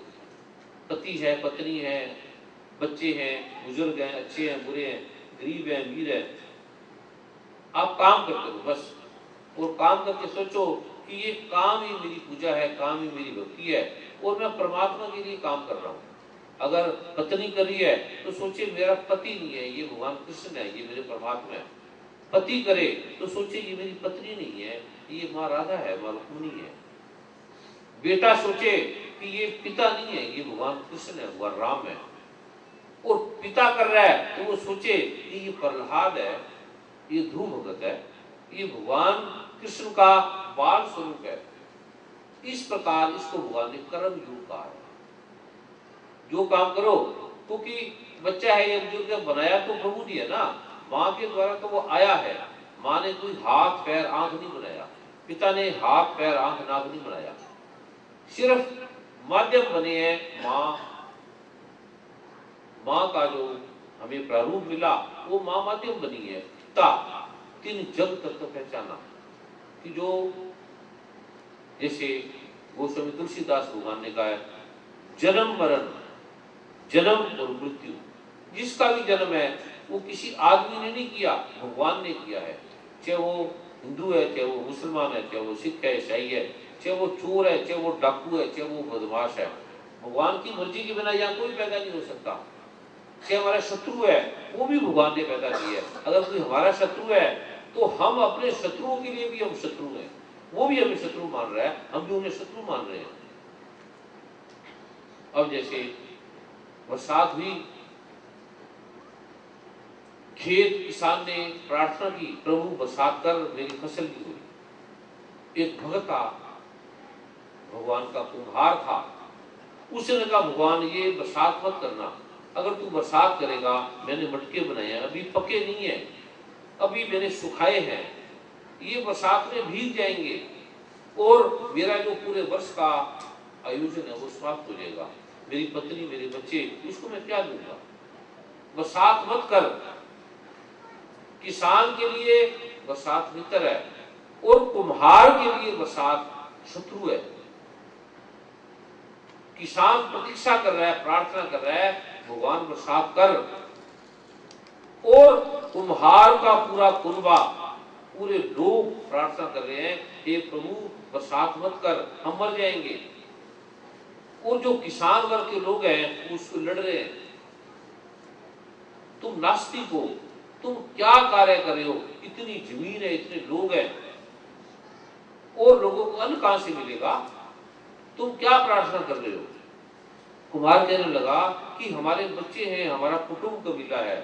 पति है, पत्नी है, बच्चे हैं, बुजुर्ग हैं, अच्छे हैं, बुरे हैं, गरीब हैं, अमीर हैं, आप काम करते रहो बस। और काम करके सोचो कि ये काम ही मेरी पूजा है, काम ही मेरी भक्ति है, और मैं परमात्मा के लिए काम कर रहा हूँ। अगर पत्नी कर रही है तो सोचे मेरा पति नहीं है, ये भगवान कृष्ण है, ये मेरे परमात्मा है। पति करे तो सोचे ये मेरी पत्नी नहीं है, ये माँ राधा है, माँ रुक्मिणी है। बेटा सोचे कि ये पिता नहीं है, ये भगवान कृष्ण है, भगवान राम है। और पिता कर रहा है तो वो सोचे कि ये प्रहलाद है, ये ध्रुव भगत है, ये भगवान कृष्ण का बाल स्वरूप है। इस प्रकार इसको भगवान ने कर्म योग कहा है। जो काम करो, क्योंकि बच्चा है या बुजुर्ग बनाया तो प्रभु जी है ना, माँ के द्वारा तो वो आया है। माँ ने कोई हाथ पैर आंख नहीं बनाया, पिता ने हाथ पैर आंख नाक नहीं बनाया, सिर्फ माध्यम बने हैं। माँ का जो हमें प्रारूप मिला वो माँ माध्यम बनी है। पिता तीन जग तत्व पहचाना कि जो जैसे गोस्वामी तुलसीदास भगवान ने कहा है, जन्म मरण, जन्म और मृत्यु, जिसका भी जन्म है वो किसी आदमी ने नहीं किया, भगवान ने किया है। चाहे वो हिंदू है, चाहे वो मुसलमान है, चाहे वो सिख है, ईसाई है, चाहे वो चोर है, चाहे वो डाकू है, चाहे वो बदमाश है, भगवान की मर्जी के बिना यहाँ कोई पैदा नहीं हो सकता। चाहे हमारा शत्रु है, वो भी भगवान ने पैदा किया है। अगर कोई हमारा शत्रु है तो हम अपने शत्रुओं के लिए भी हम शत्रु हैं, वो भी हमें शत्रु मान रहा है, हम भी उन्हें शत्रु मान रहे हैं। अब जैसे बरसात हुई, खेत किसान ने प्रार्थना की, प्रभु बरसात कर मेरी फसल की हुई। एक भगत था, भगवान का कुम्हार था, उसने कहा भगवान ये बरसात मत करना, अगर तू बरसात करेगा, मैंने मटके बनाए हैं, अभी पके नहीं है, अभी मैंने सुखाए हैं, ये बरसात में भीग जाएंगे और मेरा जो पूरे वर्ष का आयोजन है वो समाप्त हो जाएगा। मेरी पत्नी, मेरे बच्चे, इसको मैं क्या दूंगा? बरसात मत कर। किसान के लिए बरसात मित्र है और कुम्हार के लिए बरसात शत्रु है। किसान प्रतीक्षा कर रहा है, प्रार्थना कर रहा है, भगवान बरसात कर, और कुम्हार का पूरा कुनबा, पूरे लोग प्रार्थना कर रहे हैं, हे प्रभु बरसात मत कर, हम मर जाएंगे। और जो किसान वर्ग के लोग हैं उसको लड़ रहे हैं, तुम नास्तिक हो, तुम क्या कार्य कर रहे हो, इतनी जमीन है, इतने लोग हैं और लोगों को अन्न कहां से मिलेगा, तुम क्या प्रार्थना कर रहे हो? कुम्हार कहने लगा कि हमारे बच्चे हैं, हमारा कुटुंब कबीला है,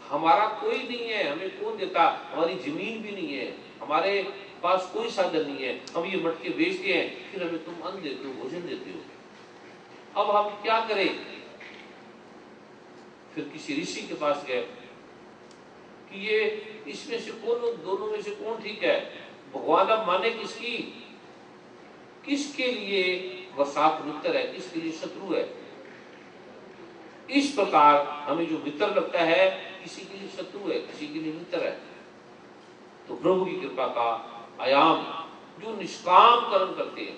हमारा कोई नहीं है, हमें कौन देता, हमारी जमीन भी नहीं है, हमारे पास कोई साधन नहीं है, हम ये मटके बेचते हैं, फिर हमें तुम अन्न देते हो, भोजन देते हो, अब हम क्या करें? फिर किसी ऋषि के पास गए कि ये इसमें से कौन, दोनों में से कौन ठीक है? भगवान अब माने किसकी? किसके लिए बरसात मित्र है, किसके लिए शत्रु है? इस प्रकार हमें जो मित्र लगता है, किसी के लिए शत्रु है, किसी के लिए मित्र है। तो प्रभु की कृपा का आयाम, जो निष्काम कर्म करते हैं,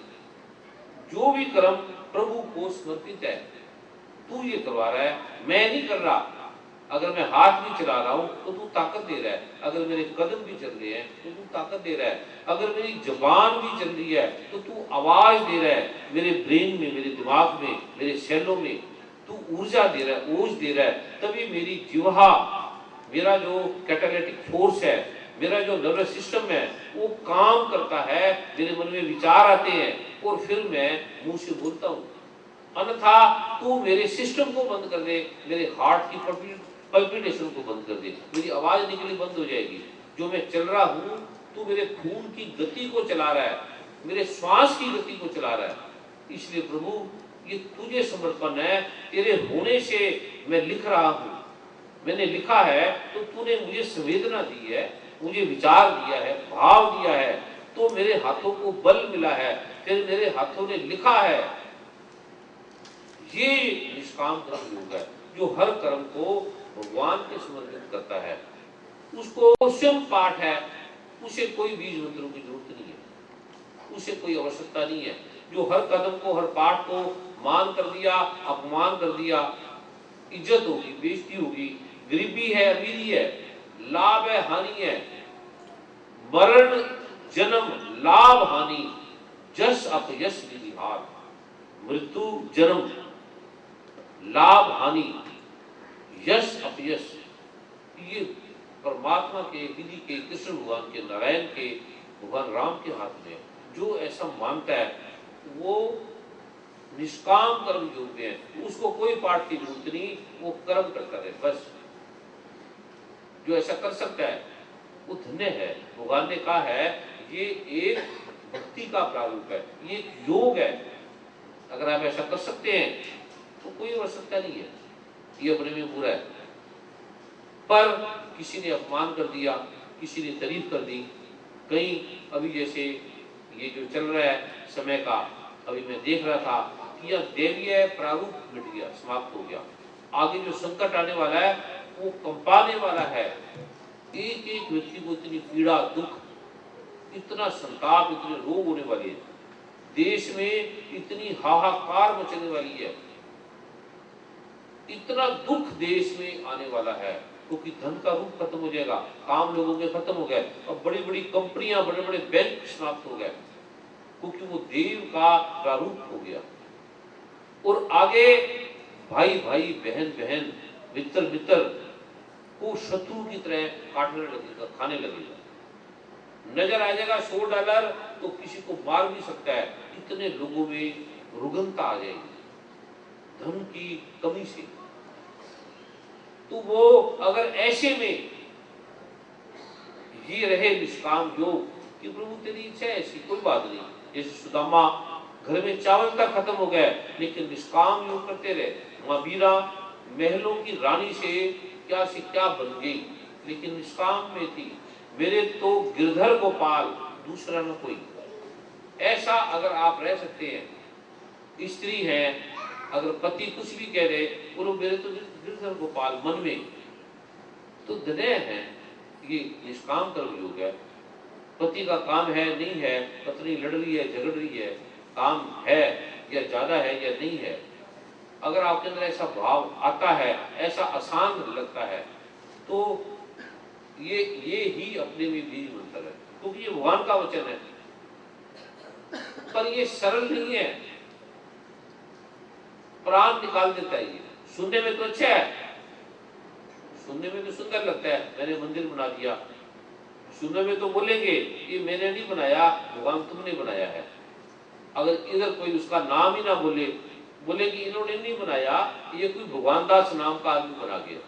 जो भी कर्म प्रभु को समर्पित है, तू ये करवा रहा है, मैं नहीं कर रहा। अगर मैं हाथ भी चला रहा हूं तो तू ताकत दे रहा है, अगर मेरे कदम भी चल रहे हैं तो तू ताकत दे रहा है, अगर मेरी जुबान भी चल रही है तो तू आवाज दे रहा है, मेरे ब्रेन में, मेरे दिमाग में, मेरे सेलों में तू ऊर्जा दे रहा है, ओज दे रहा है, तभी मेरी जिह्वा, मेरा जो कैटालिटिक फोर्स है, मेरा जो नर्वस सिस्टम है वो काम करता है, मेरे मन में विचार आते हैं और फिर मैं मुंह से बोलता हूँ। अन्यथा तू मेरे सिस्टम को बंद कर दे, मेरे हार्ट की पल्पिटेशन को बंद कर दे, मेरी आवाज निकलनी बंद हो जाएगी। जो मैं चल रहा हूँ, तू मेरे खून की गति को चला रहा है, मेरे श्वास की गति को चला रहा है। इसलिए प्रभु ये तुझे समर्पण है, तेरे होने से मैं लिख रहा हूँ, मैंने लिखा है तो तूने मुझे संवेदना दी है, मुझे विचार दिया है, भाव दिया है, तो मेरे हाथों को बल मिला है, फिर मेरे हाथों ने लिखा है। ये निष्काम कर्म योग है, जो हर कर्म को भगवान के समर्पित करता है, उसको स्वयं पाठ है, उसे कोई बीज मंत्रों की जरूरत नहीं है, उसे कोई आवश्यकता नहीं है। जो हर कदम को, हर पाठ को मान कर दिया, अपमान कर दिया, इज्जत होगी, बेइज्जती होगी, गरीबी है, अमीरी है, लाभ है, हानि है, मरण जन्म लाभ हानि, जस अपयश निहार, मृत्यु जन्म लाभ हानि, यश अपयश, ये परमात्मा के, विधि के, कृष्ण भगवान के, नारायण के, भगवान राम के हाथ में। जो ऐसा मानता है वो निष्काम कर्म योग है, उसको कोई पाठ की जरूरत नहीं, वो कर्म करता रहे बस। जो ऐसा कर सकता है वो धन्य है। भगवान ने कहा है ये एक भक्ति का प्रारूप है, ये एक योग है। अगर आप ऐसा कर सकते हैं तो कोई आवश्यकता नहीं है, ये अपने में पूरा है। पर किसी ने अपमान कर दिया, किसी ने तारीफ कर दी, कहीं अभी जैसे ये जो चल रहा है समय का, अभी मैं देख रहा था कि यह दैवीय प्रारूप मिट गया, समाप्त हो गया। आगे जो संकट आने वाला है वो कंपाने वाला है। एक एक व्यक्ति को इतनी पीड़ा, दुख, इतना संताप, इतने रोग होने वाले हैं, देश में इतनी हाहाकार मचने वाली है, इतना दुख देश में आने वाला है। क्योंकि धन का रूप खत्म हो जाएगा, काम लोगों के खत्म हो गए और बड़ी बड़ी कंपनियां, बड़े बड़े बैंक समाप्त हो गए, क्योंकि वो देव का प्रारूप हो गया। और आगे भाई भाई, बहन बहन, मित्र मित्र को शत्रु की तरह काटने लगेगा, खाने लगेगा। नजर आ जाएगा $100 तो किसी को मार भी सकता है। इतने लोगों में रुग्णता आ जाएगी धन की कमी से। तो वो अगर ऐसे में ये रहे निष्काम योग कि प्रभु तेरी इच्छा है ऐसी, कोई बात नहीं। जैसे सुदामा घर में चावल तक खत्म हो गया लेकिन निष्काम योग करते रहे। माँ मीरा महलों की रानी से क्या बन गई, लेकिन निष्काम में थी। मेरे तो गिरधर गोपाल, दूसरा न कोई। ऐसा अगर आप रह सकते हैं, स्त्री है, अगर पति कुछ भी कह रहे बोलो मेरे तो गिरधर गोपाल मन में, तो दया है, ये निष्काम कर्म योग है। पति का काम है नहीं है, पत्नी लड़ रही है झगड़ रही है, काम है या ज्यादा है या नहीं है, अगर आपके अंदर ऐसा भाव आता है, ऐसा आसान लगता है, तो ये ही अपने में बीज मंत्र है, क्योंकि ये भगवान का वचन है। पर ये सरल नहीं है, प्राण निकाल देता है। ये सुनने में तो अच्छा है, सुनने में तो सुंदर लगता है, मैंने मंदिर बना दिया, सुनने में तो बोलेंगे ये मैंने नहीं बनाया, भगवान तुमने बनाया है। अगर इधर कोई उसका नाम ही ना बोले कि इन्होंने नहीं बनाया, ये कोई भगवान दास नाम का आदमी बना गया,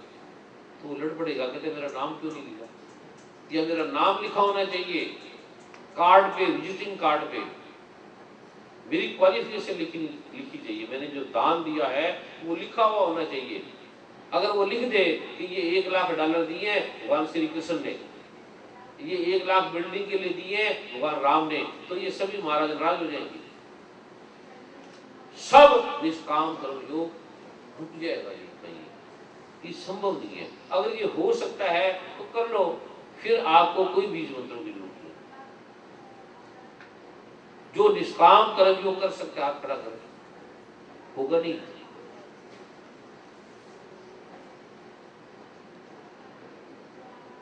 तो वो लड़ पड़ेगा, कहते मेरा नाम क्यों नहीं लिखा, या मेरा नाम लिखा होना चाहिए कार्ड पे, विजिटिंग कार्ड पे, मेरी क्वालिफिकेशन लिखी चाहिए, मैंने जो दान दिया है वो लिखा हुआ होना चाहिए। अगर वो लिख दे कि ये $1,00,000 दिए भगवान श्री कृष्ण ने, ये 1 लाख बिल्डिंग के लिए दिए भगवान राम ने, तो ये सभी महाराज नाराज हो जाएंगे। सब निष्काम कर्म योग रुक जाएगा, ये कहीं ये संभव नहीं है। अगर ये हो सकता है तो कर लो, फिर आपको कोई बीज मंत्रों की जरूरत नहीं। जो निष्काम कर्म योग कर सकते हाथ खड़ा कर, होगा नहीं।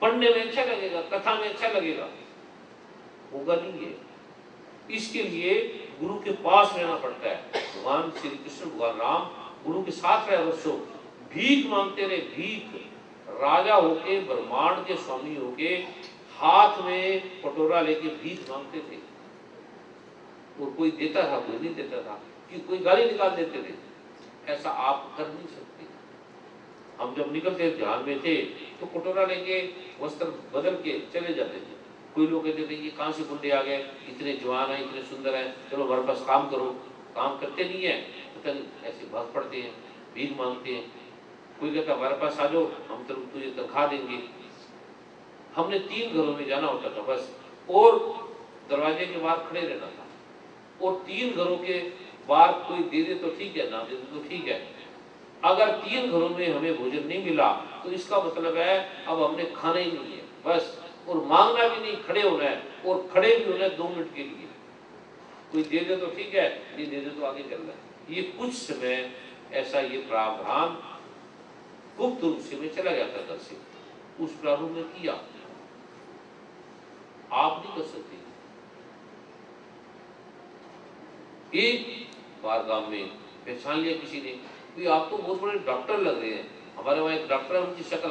पढ़ने में अच्छा लगेगा, कथा में अच्छा लगेगा, होगा नहीं है। इसके लिए गुरु के पास रहना पड़ता है। भगवान श्री कृष्ण, भगवान राम गुरु के साथ रहे वर्षों, भीख मांगते रहे, भीख। राजा होके, ब्रह्मांड के स्वामी होके, हाथ में कटोरा लेके भीख मांगते थे, और कोई देता था, कोई नहीं देता था, कि कोई गाली निकाल देते थे। ऐसा आप कर नहीं सकते। हम जब निकलते ध्यान में थे तो कटोरा लेके वस्त्र बदल के चले जाते थे। कोई लोग कहते थे ये कहाँ से बुढ़े आ गए, इतने जवान हैं, इतने सुंदर हैं, चलो हमारे पास काम करो। काम करते नहीं है, पता नहीं ऐसे भाग पड़ते हैं, भीख मांगते हैं। कोई कहता हमारे पास आ जाओ, हम तुझे तनख्वाह देंगे। हमने 3 घरों में जाना होता था बस, और दरवाजे के बाहर खड़े रहना था, और 3 घरों के बाहर कोई दे दे तो ठीक है, ना दे दे तो ठीक है। अगर 3 घरों में हमें भोजन नहीं मिला तो इसका मतलब है अब हमने खाना ही नहीं है बस, और मांगना भी नहीं, खड़े होना है, और खड़े भी होना है 2 मिनट के लिए। कोई दे दे तो ठीक है, नहीं दे दे तो आगे चलना है। ये कुछ समय ऐसा ये प्रावधान गुप्त रूप से में चला जाता घर से, उस प्रारूप में किया। आप नहीं कर सकते। एक बार गांव में पहचान लिया किसी ने, आप तो बहुत बड़े डॉक्टर लग रहे हैं, हमारे वहां एक डॉक्टर है, उनकी शक्ल